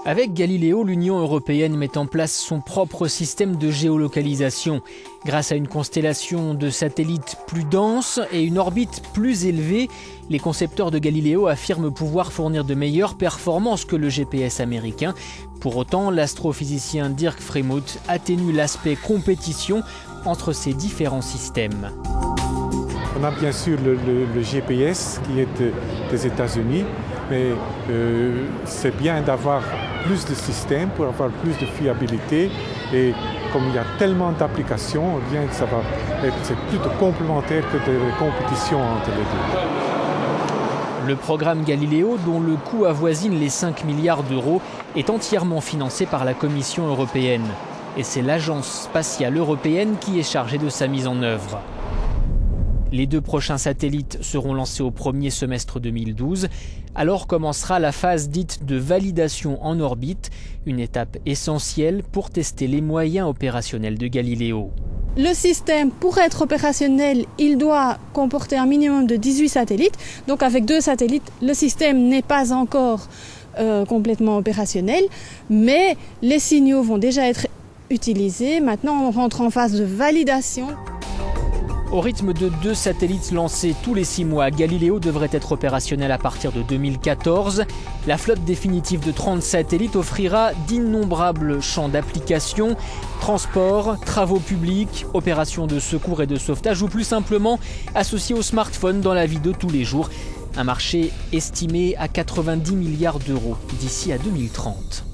Avec Galileo, l'Union européenne met en place son propre système de géolocalisation. Grâce à une constellation de satellites plus dense et une orbite plus élevée, les concepteurs de Galileo affirment pouvoir fournir de meilleures performances que le GPS américain. Pour autant, l'astrophysicien Dirk Frémouth atténue l'aspect compétition entre ces différents systèmes. On a bien sûr le GPS qui est des États-Unis, mais c'est bien d'avoir plus de systèmes pour avoir plus de fiabilité. Et comme il y a tellement d'applications, c'est plutôt complémentaire que de compétition entre les deux. Le programme Galileo, dont le coût avoisine les 5 milliards d'euros, est entièrement financé par la Commission européenne. Et c'est l'Agence spatiale européenne qui est chargée de sa mise en œuvre. Les 2 prochains satellites seront lancés au premier semestre 2012. Alors commencera la phase dite de validation en orbite, une étape essentielle pour tester les moyens opérationnels de Galileo. Le système, pour être opérationnel, il doit comporter un minimum de 18 satellites. Donc avec 2 satellites, le système n'est pas encore complètement opérationnel, mais les signaux vont déjà être utilisés. Maintenant, on rentre en phase de validation. Au rythme de 2 satellites lancés tous les 6 mois, Galileo devrait être opérationnel à partir de 2014. La flotte définitive de 30 satellites offrira d'innombrables champs d'application, transport, travaux publics, opérations de secours et de sauvetage ou plus simplement associés au smartphone dans la vie de tous les jours. Un marché estimé à 90 milliards d'euros d'ici à 2030.